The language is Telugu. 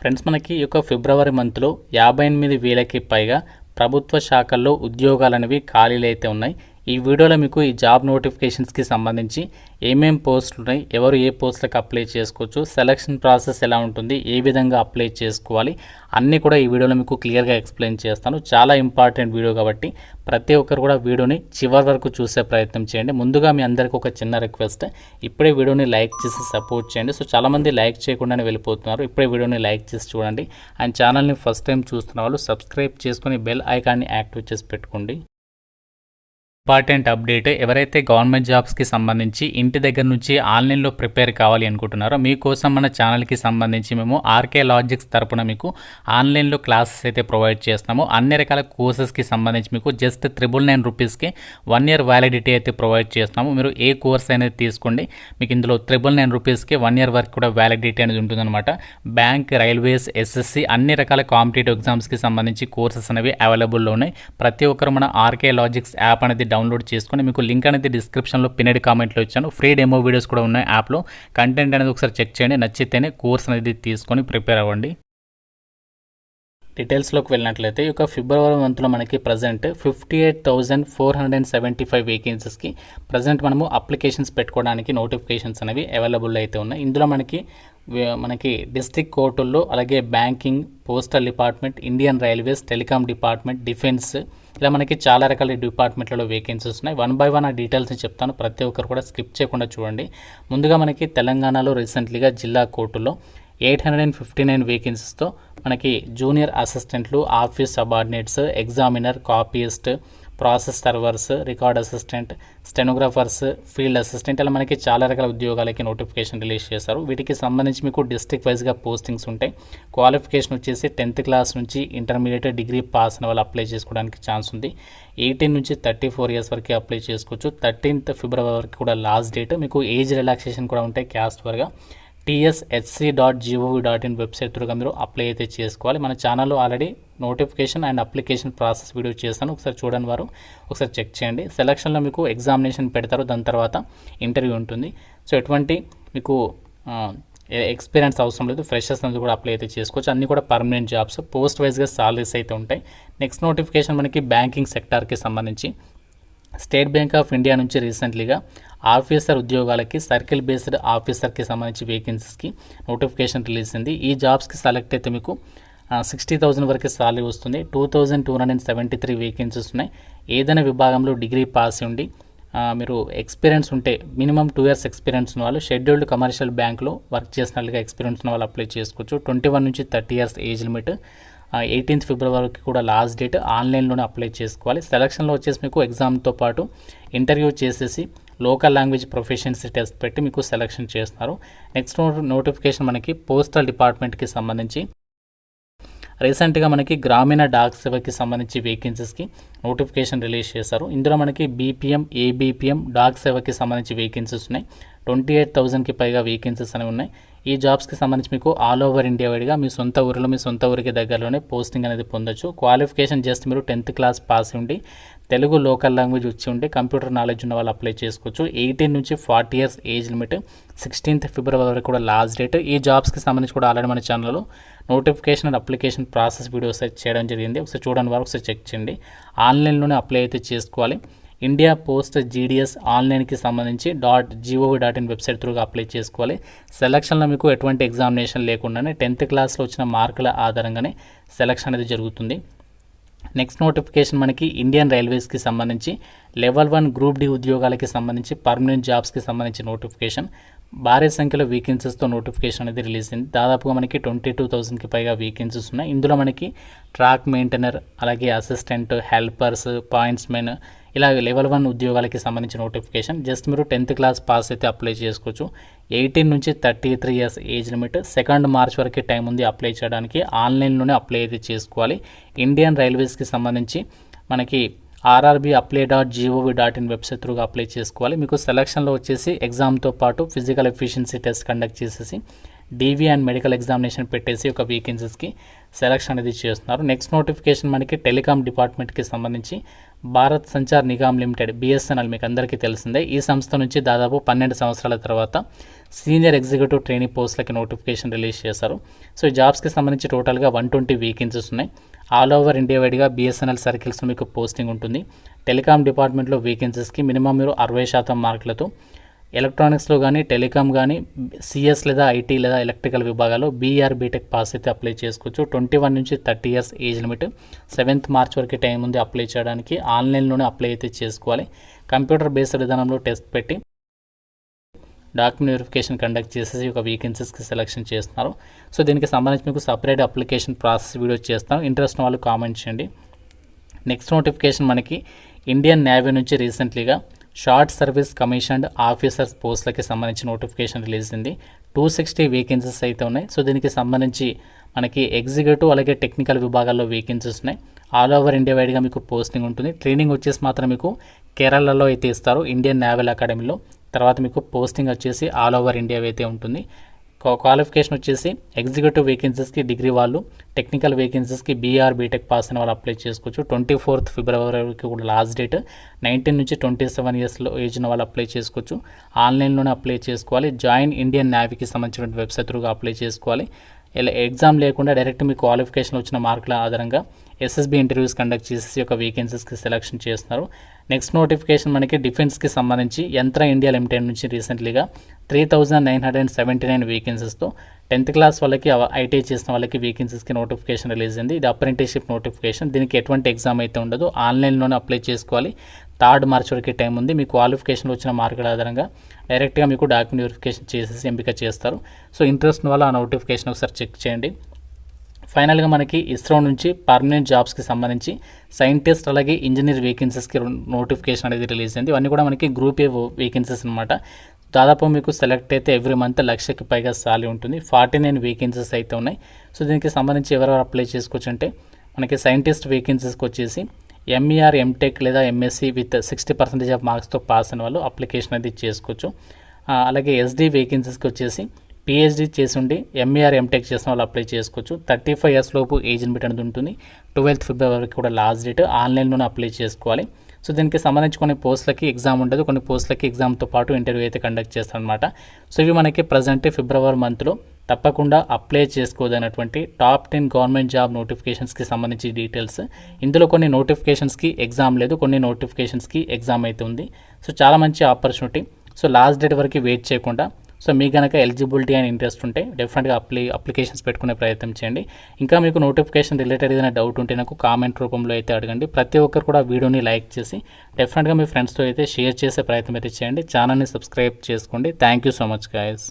ఫ్రెండ్స్, మనకి ఈ యొక్క ఫిబ్రవరి మంత్లో 58,000కి పైగా ప్రభుత్వ శాఖల్లో ఉద్యోగాలనేవి ఖాళీలు అయితే ఉన్నాయి. ఈ వీడియోలో మీకు ఈ జాబ్ నోటిఫికేషన్స్కి సంబంధించి ఏమేం పోస్టులు ఉన్నాయి, ఎవరు ఏ పోస్టులకు అప్లై చేసుకోవచ్చు, సెలక్షన్ ప్రాసెస్ ఎలా ఉంటుంది, ఏ విధంగా అప్లై చేసుకోవాలి అన్నీ కూడా ఈ వీడియోలో మీకు క్లియర్గా ఎక్స్ప్లెయిన్ చేస్తాను. చాలా ఇంపార్టెంట్ వీడియో కాబట్టి ప్రతి ఒక్కరు కూడా వీడియోని చివరి వరకు చూసే ప్రయత్నం చేయండి. ముందుగా మీ అందరికీ ఒక చిన్న రిక్వెస్ట్, ఇప్పుడే వీడియోని లైక్ చేసి సపోర్ట్ చేయండి. సో చాలామంది లైక్ చేయకుండానే వెళ్ళిపోతున్నారు. ఇప్పుడే వీడియోని లైక్ చేసి చూడండి. అండ్ ఛానల్ని ఫస్ట్ టైం చూస్తున్న వాళ్ళు సబ్స్క్రైబ్ చేసుకొని బెల్ ఐకాన్ని యాక్టివేట్ చేసి పెట్టుకోండి. ఇంపార్టెంట్ అప్డేట్, ఎవరైతే గవర్నమెంట్ జాబ్స్కి సంబంధించి ఇంటి దగ్గర నుంచి ఆన్లైన్లో ప్రిపేర్ కావాలి అనుకుంటున్నారో మీకోసం మన ఛానల్కి సంబంధించి మేము ఆర్కే లాజిక్స్ తరపున మీకు ఆన్లైన్లో క్లాసెస్ అయితే ప్రొవైడ్ చేస్తున్నాము. అన్ని రకాల కోర్సెస్కి సంబంధించి మీకు జస్ట్ 999 రూపీస్కి 1 year వ్యాలిడిటీ అయితే ప్రొవైడ్ చేస్తున్నాము. మీరు ఏ కోర్స్ అనేది తీసుకోండి, మీకు ఇందులో 999 రూపీస్కి 1 year వరకు కూడా వ్యాలిడిటీ అనేది ఉంటుందన్నమాట. బ్యాంక్, రైల్వేస్, ఎస్ఎస్సి అన్ని రకాల కాంపిటేటివ్ ఎగ్జామ్స్కి సంబంధించి కోర్సెస్ అనేవి అవైలబుల్లో ఉన్నాయి. ప్రతి ఒక్కరు మన ఆర్కే లాజిక్స్ యాప్ అనేది డౌన్లోడ్ చేసుకొని, మీకు లింక్ అనేది డిస్క్రిప్షన్లో పిన్నెడ్ కామెంట్లో ఇచ్చాను. ఫ్రీ డెమో వీడియోస్ కూడా ఉన్నాయి యాప్లో. కంటెంట్ అనేది ఒకసారి చెక్ చేయండి, నచ్చితేనే కోర్స్ అనేది తీసుకొని ప్రిపేర్ అవ్వండి. డీటెయిల్స్లోకి వెళ్ళినట్లయితే ఈ యొక్క ఫిబ్రవరి మంత్లో మనకి ప్రజెంట్ 58,475 వేకెన్సీస్కి ప్రజెంట్ మనము అప్లికేషన్స్ పెట్టుకోవడానికి నోటిఫికేషన్స్ అనేవి అవైలబుల్ అయితే ఉన్నాయి. ఇందులో మనకి డిస్ట్రిక్ట్ కోర్టుల్లో, అలాగే banking, postal department, Indian railways, telecom department, defence, ఇలా మనకి చాలా రకాల డిపార్ట్మెంట్లలో వేకెన్సీస్ ఉన్నాయి. 1 by 1 ఆ డీటెయిల్స్ని చెప్తాను, ప్రతి ఒక్కరు కూడా స్కిప్ చేయకుండా చూడండి. ముందుగా మనకి తెలంగాణలో రీసెంట్లీగా జిల్లా కోర్టులో 859 వేకెన్సీస్తో మనకి జూనియర్ అసిస్టెంట్లు, office subordinates, examiner, copyist, process servers, record assistant, stenographers, field assistant, ఇలా మనకి చాలా రకాల ఉద్యోగాలకి నోటిఫికేషన్ రిలీజ్ చేశారు. వీటికి సంబంధించి మీకు డిస్ట్రిక్ట్ వైజ్గా పోస్టింగ్స్ ఉంటాయి. క్వాలిఫికేషన్ వచ్చేసి 10th క్లాస్ నుంచి ఇంటర్మీడియట్, డిగ్రీ పాస్ అయిన వాళ్ళు అప్లై చేసుకోవడానికి ఛాన్స్ ఉంది. 18 నుంచి 34 years వరకు అప్లై చేసుకోవచ్చు. 13th ఫిబ్రవరి వరకు కూడా లాస్ట్ డేట్. మీకు ఏజ్ రిలాక్సేషన్ కూడా ఉంటాయి క్యాస్ట్ వరగా. tshc.gov.in వెబ్సైట్ త్రూగా మీరు అప్లై అయితే చేసుకోవాలి. మన ఛానల్లో already notification and application process video చేస్తాను, ఒకసారి చూడని వారు ఒకసారి చెక్ చేయండి. సెలక్షన్లో మీకు ఎగ్జామినేషన్ పెడతారు, దాని తర్వాత ఇంటర్వ్యూ ఉంటుంది. సో ఎటువంటి మీకు ఎక్స్పీరియన్స్ అవసరం లేదు, ఫ్రెషర్స్ అనేది కూడా అప్లై అయితే చేసుకోవచ్చు. అన్నీ కూడా పర్మనెంట్ జాబ్స్, పోస్ట్ వైజ్గా సాలరీస్ అయితే ఉంటాయి. నెక్స్ట్ నోటిఫికేషన్ మనకి బ్యాంకింగ్ సెక్టార్కి సంబంధించి స్టేట్ బ్యాంక్ ఆఫ్ ఇండియా నుంచి రీసెంట్లీగా ఆఫీసర్ ఉద్యోగాలకి, సర్కిల్ బేస్డ్ ఆఫీసర్కి సంబంధించి వేకెన్సీస్కి నోటిఫికేషన్ రిలీజ్ అయింది. ఈ జాబ్స్కి సెలెక్ట్ అయితే మీకు 60,000 వరకు సాలరీ వస్తుంది. 2,273 వేకెన్సీస్ ఉన్నాయి. ఏదైనా విభాగంలో డిగ్రీ పాస్ ఉండి మీరు ఎక్స్పీరియన్స్ ఉంటే, మినిమం 2 years ఎక్స్పీరియన్స్ ఉన్న వాళ్ళు, షెడ్యూల్డ్ కమర్షియల్ బ్యాంక్లో వర్క్ చేసినట్లుగా ఎక్స్పీరియన్స్ ఉన్న వాళ్ళు అప్లై చేసుకోవచ్చు. 21 నుంచి 30 years ఏజ్ లిమిట్. 18th ఫిబ్రవరికి కూడా లాస్ట్ డేట్. ఆన్లైన్లోనే అప్లై చేసుకోవాలి. సెలక్షన్లో వచ్చేసి మీకు ఎగ్జామ్తో పాటు ఇంటర్వ్యూ చేసేసి లోకల్ లాంగ్వేజ్ ప్రొఫిషియన్సీ టెస్ట్ పెట్టి మీకు సెలక్షన్ చేస్తున్నారు. నెక్స్ట్ నోటిఫికేషన్ మనకి పోస్టల్ డిపార్ట్మెంట్కి సంబంధించి రీసెంట్గా మనకి గ్రామీణ డాక్ సేవకి సంబంధించి వేకెన్సీస్కి నోటిఫికేషన్ రిలీజ్ చేశారు. ఇందులో మనకి బీపీఎం, ఏబీపీఎం డాక్ సేవకి సంబంధించి వేకెన్సీస్ ఉన్నాయి. 28,000కి పైగా వేకెన్సీస్ అనేవి ఉన్నాయి. ఈ జాబ్స్కి సంబంధించి మీకు ఆల్ ఓవర్ ఇండియా వైడ్గా మీ సొంత ఊరిలో, మీ సొంత ఊరికి దగ్గరలోనే పోస్టింగ్ అనేది పొందొచ్చు. క్వాలిఫికేషన్ జస్ట్ మీరు 10th క్లాస్ పాస్ ఉండి, తెలుగు లోకల్ లాంగ్వేజ్ వచ్చి ఉండి, కంప్యూటర్ నాలెడ్జ్ ఉన్న వాళ్ళు అప్లై చేసుకోవచ్చు. 18 నుంచి 40 years ఏజ్ లిమిట్. 16th ఫిబ్రవరి వరకు కూడా లాస్ట్ డేట్. ఈ జాబ్స్కి సంబంధించి కూడా ఆల్రెడీ మన ఛానల్లో notification and application process videos చేయడం జరిగింది, ఒకసారి చూడని వారు ఒకసారి చెక్ చేయండి. ఆన్లైన్లోనే అప్లై అయితే చేసుకోవాలి. ఇండియా పోస్ట్ జీడిఎస్ ఆన్లైన్కి సంబంధించి .gov.in వెబ్సైట్ త్రూగా అప్లై చేసుకోవాలి. సెలక్షన్లో మీకు ఎటువంటి ఎగ్జామినేషన్ లేకుండానే 10th క్లాస్లో వచ్చిన మార్కుల ఆధారంగానే సెలక్షన్ అనేది జరుగుతుంది. నెక్స్ట్ నోటిఫికేషన్ మనకి ఇండియన్ రైల్వేస్కి సంబంధించి లెవెల్ 1 గ్రూప్ డి ఉద్యోగాలకి సంబంధించి పర్మనెంట్ జాబ్స్కి సంబంధించి నోటిఫికేషన్. భారీ సంఖ్యలో వేకెన్సీస్తో నోటిఫికేషన్ అనేది రిలీజ్ అయింది. దాదాపుగా మనకి 22,000కి పైగా వేకెన్సీస్ ఉన్నాయి. ఇందులో మనకి ట్రాక్ మెయింటైనర్, అలాగే అసిస్టెంట్, హెల్పర్స్, పాయింట్స్మెన్, ఇలా లెవెల్ 1 ఉద్యోగాలకి సంబంధించిన నోటిఫికేషన్. జస్ట్ మీరు 10th క్లాస్ పాస్ అయితే అప్లై చేసుకోవచ్చు. 18 నుంచి 33 years age limit. 2nd March వరకు టైం ఉంది అప్లై చేయడానికి. ఆన్లైన్లోనే అప్లై అయితే చేసుకోవాలి. ఇండియన్ రైల్వేస్కి సంబంధించి మనకి rrbapply.gov.in వెబ్సైట్ త్రూగా అప్లై చేసుకోవాలి. మీకు సెలక్షన్లో వచ్చేసి ఎగ్జామ్తో పాటు ఫిజికల్ ఎఫిషియన్సీ టెస్ట్ కండక్ట్ చేసేసి డీవీ అండ్ మెడికల్ ఎగ్జామినేషన్ పెట్టేసి ఒక వేకెన్సీస్కి సెలక్షన్ అనేది చేస్తున్నారు. నెక్స్ట్ నోటిఫికేషన్ మనకి టెలికాం డిపార్ట్మెంట్కి సంబంధించి భారత్ సంచార్ నిగమ్ లిమిటెడ్ BSNL మీకు అందరికీ తెలిసిందే. ఈ సంస్థ నుంచి దాదాపు 12 సంవత్సరాల తర్వాత సీనియర్ ఎగ్జిక్యూటివ్ ట్రైనింగ్ పోస్టులకి నోటిఫికేషన్ రిలీజ్ చేశారు. సో ఈ జాబ్స్కి సంబంధించి టోటల్గా 120 వేకెన్సీస్ ఉన్నాయి. ఆల్ ఓవర్ ఇండియా వైడ్గా BSNL సర్కిల్స్ మీకు పోస్టింగ్ ఉంటుంది. టెలికాం డిపార్ట్మెంట్లో వేకెన్సీస్కి మినిమం మీరు 60% మార్కులతో ఎలక్ట్రానిక్స్లో కానీ టెలికాం కానీ CS లేదా IT లేదా ఎలక్ట్రికల్ విభాగాల్లో BR BTech పాస్ అయితే అప్లై చేసుకోవచ్చు. 21 నుంచి 30 years age limit. 7th March వరకు టైం ఉంది అప్లై చేయడానికి. ఆన్లైన్లోనే అప్లై అయితే చేసుకోవాలి. కంప్యూటర్ బేస్డ్ విధానంలో టెస్ట్ పెట్టి డాక్యుమెంట్ వెరిఫికేషన్ కండక్ట్ చేసేసి ఒక వేకెన్సీస్కి సెలెక్షన్ చేస్తున్నారు. సో దీనికి సంబంధించి మీకు సపరేట్ అప్లికేషన్ ప్రాసెస్ వీడియో చేస్తాను. ఇంట్రెస్ట్ వాళ్ళు కామెంట్ చేయండి. నెక్స్ట్ నోటిఫికేషన్ మనకి ఇండియన్ నేవీ నుంచి రీసెంట్లీగా షార్ట్ సర్వీస్ కమిషన్డ్ ఆఫీసర్స్ పోస్టులకి సంబంధించి నోటిఫికేషన్ రిలీజ్ అయింది. 260 వేకెన్సీస్ అయితే ఉన్నాయి. సో దీనికి సంబంధించి మనకి ఎగ్జిక్యూటివ్ అలాగే టెక్నికల్ విభాగాల్లో వేకెన్సీస్ ఉన్నాయి. ఆల్ ఓవర్ ఇండియా వైడ్గా మీకు పోస్టింగ్ ఉంటుంది. ట్రైనింగ్ వచ్చేసి మాత్రం మీకు కేరళలో అయితే ఇస్తారు ఇండియన్ నేవల్ అకాడమీలో. తర్వాత మీకు పోస్టింగ్ వచ్చేసి ఆల్ ఓవర్ ఇండియా అయితే ఉంటుంది. క్వాలిఫికేషన్ వచ్చేసి ఎగ్జిక్యూటివ్ వేకెన్సీస్కి డిగ్రీ వాళ్ళు, టెక్నికల్ వేకెన్సీస్కి BR BTech పాస్ అయిన వాళ్ళు అప్లై చేసుకోవచ్చు. 24th ఫిబ్రవరికి కూడా లాస్ట్ డేట్. 19 నుంచి 27 ఇయర్స్లో ఏజ్ ఉన్న వాళ్ళు అప్లై చేసుకోవచ్చు. ఆన్లైన్లోనే అప్లై చేసుకోవాలి. జాయిన్ ఇండియన్ నేవీకి సంబంధించిన వెబ్సైట్ త్రూగా అప్లై చేసుకోవాలి. ఇలా ఎగ్జామ్ లేకుండా డైరెక్ట్ మీ క్వాలిఫికేషన్ వచ్చిన మార్కుల ఆధారంగా SSB ఇంటర్వ్యూస్ కండక్ట్ చేసి ఒక వేకెన్సీస్కి సెలెక్షన్ చేస్తున్నారు. నెక్స్ట్ నోటిఫికేషన్ మనకి డిఫెన్స్కి సంబంధించి యంత్ర ఇండియా లిమిటెడ్ నుంచి రీసెంట్లీగా 3979 వేకెన్సీస్తో 10th క్లాస్ వాళ్ళకి ITI చేసిన వాళ్ళకి వేకెన్సీస్కి నోటిఫికేషన్ రిలీజ్ అయింది. ఇది అప్రెంటిస్షిప్ నోటిఫికేషన్. దీనికి ఎటువంటి ఎగ్జామ్ అయితే ఉండదు. ఆన్లైన్లోనే అప్లై చేసుకోవాలి. 3rd మార్చ్ వరకు టైం ఉంది. మీ క్వాలిఫికేషన్ వచ్చిన మార్కుల ఆధారంగా డైరెక్ట్గా మీకు డాక్యుమెంట్ వెరిఫికేషన్ చేసేసి ఎంపిక చేస్తారు. సో ఇంట్రెస్ట్ వల్ల ఆ నోటిఫికేషన్ ఒకసారి చెక్ చేయండి. ఫైనల్గా మనకి ఇస్రో నుంచి పర్మనెంట్ జాబ్స్కి సంబంధించి సైంటిస్ట్ అలాగే ఇంజనీర్ వేకెన్సీస్కి నోటిఫికేషన్ అనేది రిలీజ్ అయింది. ఇవన్నీ కూడా మనకి గ్రూప్ A వేకెన్సీస్ అనమాట. దాదాపు మీకు సెలెక్ట్ అయితే ఎవ్రీ మంత్ 1,00,000కి పైగా సాలరీ ఉంటుంది. 49 వేకెన్సీస్ అయితే ఉన్నాయి. సో దీనికి సంబంధించి ఎవరెవరు అప్లై చేసుకోవచ్చు అంటే మనకి సైంటిస్ట్ వేకెన్సీస్కి వచ్చేసి MER MTech లేదా MSc విత్ 60% ఆఫ్ మార్క్స్తో పాస్ అయిన వాళ్ళు అప్లికేషన్ అది చేసుకోవచ్చు. అలాగే SD వేకెన్సీస్కి వచ్చేసి PhD చేసి ఉండి MER MTech చేసిన వాళ్ళు అప్లై చేసుకోవచ్చు. 35 ఇయర్స్ లోపు ఏజ్ లిమిట్ అనేది ఉంటుంది. 12th ఫిబ్రవరికి కూడా లాస్ట్ డేట్. ఆన్లైన్లోనే అప్లై చేసుకోవాలి. సో దీనికి సంబంధించి కొన్ని పోస్టులకి ఎగ్జామ్ ఉండదు. కొన్ని పోస్టులకి ఎగ్జామ్తో పాటు ఇంటర్వ్యూ అయితే కండక్ట్ చేస్తారనమాట. సో ఇవి మనకి ప్రజెంట్ ఫిబ్రవరి మంత్లో తప్పకుండా అప్లై చేసుకోదన్నటువంటి టాప్ 10 గవర్నమెంట్ జాబ్ నోటిఫికేషన్స్కి సంబంధించి డీటెయిల్స్. ఇందులో కొన్ని నోటిఫికేషన్స్కి ఎగ్జామ్ లేదు, కొన్ని నోటిఫికేషన్స్కి ఎగ్జామ్ అయితే ఉంది. సో చాలా మంచి ఆపర్చునిటీ. సో లాస్ట్ డేట్ వరకు వెయిట్ చేయకుండా సో మీకు కనుక ఎలిజిబిలిటీ అండ్ ఇంట్రెస్ట్ ఉంటే డెఫినెట్గా అప్లికేషన్స్ పెట్టుకునే ప్రయత్నం చేయండి. ఇంకా మీకు నోటిఫికేషన్ రిలేటెడ్ ఏదైనా డౌట్ ఉంటే నాకు కామెంట్ రూపంలో అయితే అడగండి. ప్రతి ఒక్కరు కూడా వీడియోని లైక్ చేసి డెఫినెట్గా మీ ఫ్రెండ్స్తో అయితే షేర్ చేసే ప్రయత్నం అయితే చేయండి. ఛానల్ని సబ్స్క్రైబ్ చేసుకోండి. Thank you so much guys.